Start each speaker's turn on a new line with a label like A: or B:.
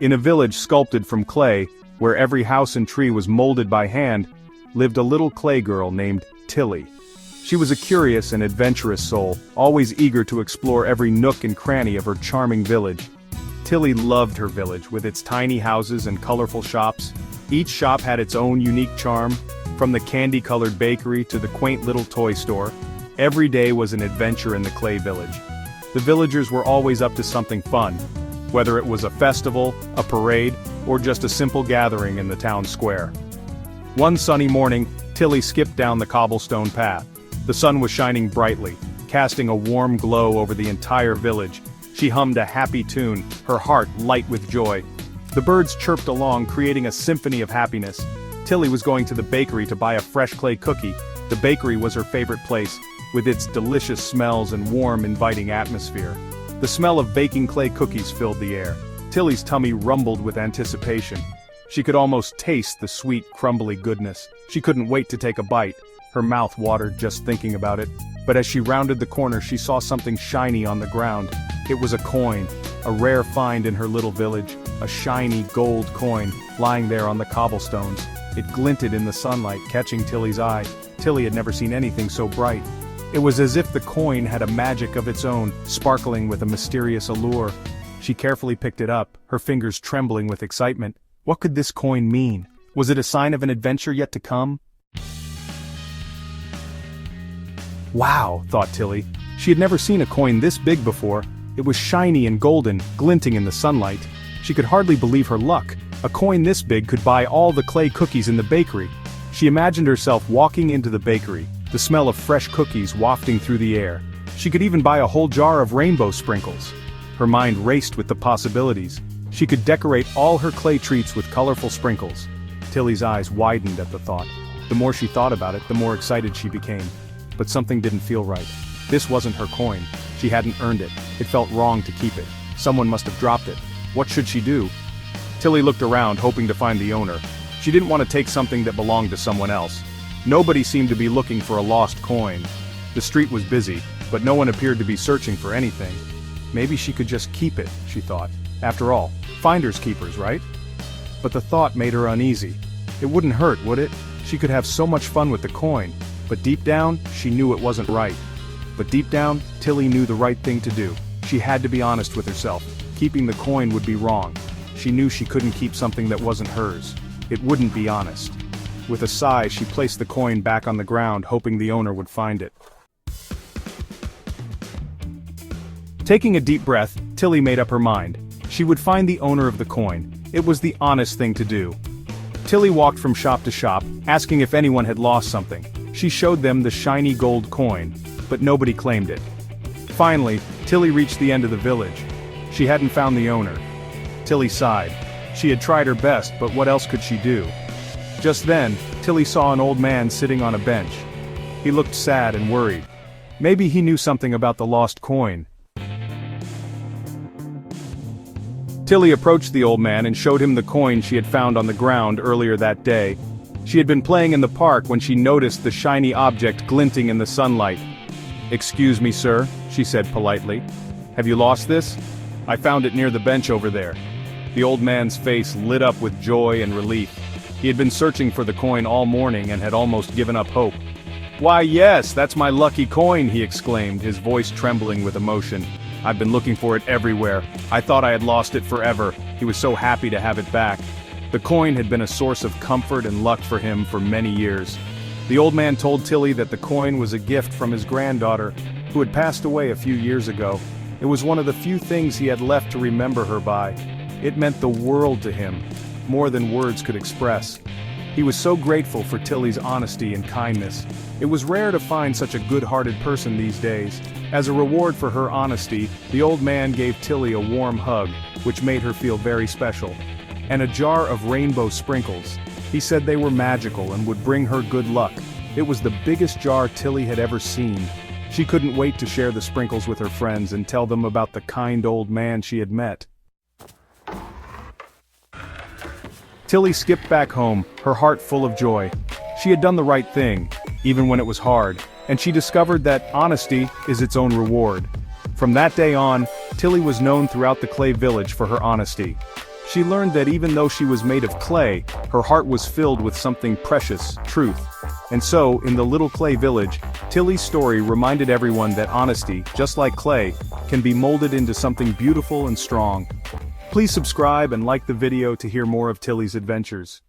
A: In a village sculpted from clay, where every house and tree was molded by hand, lived a little clay girl named Tilly. She was a curious and adventurous soul, always eager to explore every nook and cranny of her charming village. Tilly loved her village, with its tiny houses and colorful shops. Each shop had its own unique charm, from the candy-colored bakery to the quaint little toy store. Every day was an adventure in the clay village. The villagers were always up to something fun, whether it was a festival, a parade, or just a simple gathering in the town square. One sunny morning, Tilly skipped down the cobblestone path. The sun was shining brightly, casting a warm glow over the entire village. She hummed a happy tune, her heart light with joy. The birds chirped along, creating a symphony of happiness. Tilly was going to the bakery to buy a fresh clay cookie. The bakery was her favorite place, with its delicious smells and warm, inviting atmosphere. The smell of baking clay cookies filled the air. Tilly's tummy rumbled with anticipation. She could almost taste the sweet, crumbly goodness. She couldn't wait to take a bite. Her mouth watered just thinking about it. But as she rounded the corner, she saw something shiny on the ground. It was a coin, a rare find in her little village, a shiny gold coin, lying there on the cobblestones. It glinted in the sunlight, catching Tilly's eye. Tilly had never seen anything so bright. It was as if the coin had a magic of its own, sparkling with a mysterious allure. She carefully picked it up, her fingers trembling with excitement. What could this coin mean? Was it a sign of an adventure yet to come? Wow, thought Tilly. She had never seen a coin this big before. It was shiny and golden, glinting in the sunlight. She could hardly believe her luck. A coin this big could buy all the clay cookies in the bakery. She imagined herself walking into the bakery, the smell of fresh cookies wafting through the air. She could even buy a whole jar of rainbow sprinkles. Her mind raced with the possibilities. She could decorate all her clay treats with colorful sprinkles. Tilly's eyes widened at the thought. The more she thought about it, the more excited she became. But something didn't feel right. This wasn't her coin. She hadn't earned it. It felt wrong to keep it. Someone must have dropped it. What should she do? Tilly looked around, hoping to find the owner. She didn't want to take something that belonged to someone else. Nobody seemed to be looking for a lost coin. The street was busy, but no one appeared to be searching for anything. Maybe she could just keep it, she thought. After all, finders keepers, right? But the thought made her uneasy. It wouldn't hurt, would it? She could have so much fun with the coin. But deep down, she knew it wasn't right. But deep down, Tilly knew the right thing to do. She had to be honest with herself. Keeping the coin would be wrong. She knew she couldn't keep something that wasn't hers. It wouldn't be honest. With a sigh, she placed the coin back on the ground, hoping the owner would find it. Taking a deep breath, Tilly made up her mind. She would find the owner of the coin. It was the honest thing to do. Tilly walked from shop to shop, asking if anyone had lost something. She showed them the shiny gold coin, but nobody claimed it. Finally, Tilly reached the end of the village. She hadn't found the owner. Tilly sighed. She had tried her best, but what else could she do? Just then, Tilly saw an old man sitting on a bench. He looked sad and worried. Maybe he knew something about the lost coin. Tilly approached the old man and showed him the coin she had found on the ground earlier that day. She had been playing in the park when she noticed the shiny object glinting in the sunlight. "Excuse me, sir," she said politely. "Have you lost this? I found it near the bench over there." The old man's face lit up with joy and relief. He had been searching for the coin all morning and had almost given up hope. "Why yes, that's my lucky coin," he exclaimed, his voice trembling with emotion. "I've been looking for it everywhere. I thought I had lost it forever." He was so happy to have it back. The coin had been a source of comfort and luck for him for many years. The old man told Tilly that the coin was a gift from his granddaughter, who had passed away a few years ago. It was one of the few things he had left to remember her by. It meant the world to him, more than words could express. He was so grateful for Tilly's honesty and kindness. It was rare to find such a good-hearted person these days. As a reward for her honesty, the old man gave Tilly a warm hug, which made her feel very special, and a jar of rainbow sprinkles. He said they were magical and would bring her good luck. It was the biggest jar Tilly had ever seen. She couldn't wait to share the sprinkles with her friends and tell them about the kind old man she had met. Tilly skipped back home, her heart full of joy. She had done the right thing, even when it was hard, and she discovered that honesty is its own reward. From that day on, Tilly was known throughout the clay village for her honesty. She learned that even though she was made of clay, her heart was filled with something precious, truth. And so, in the little clay village, Tilly's story reminded everyone that honesty, just like clay, can be molded into something beautiful and strong. Please subscribe and like the video to hear more of Tilly's adventures.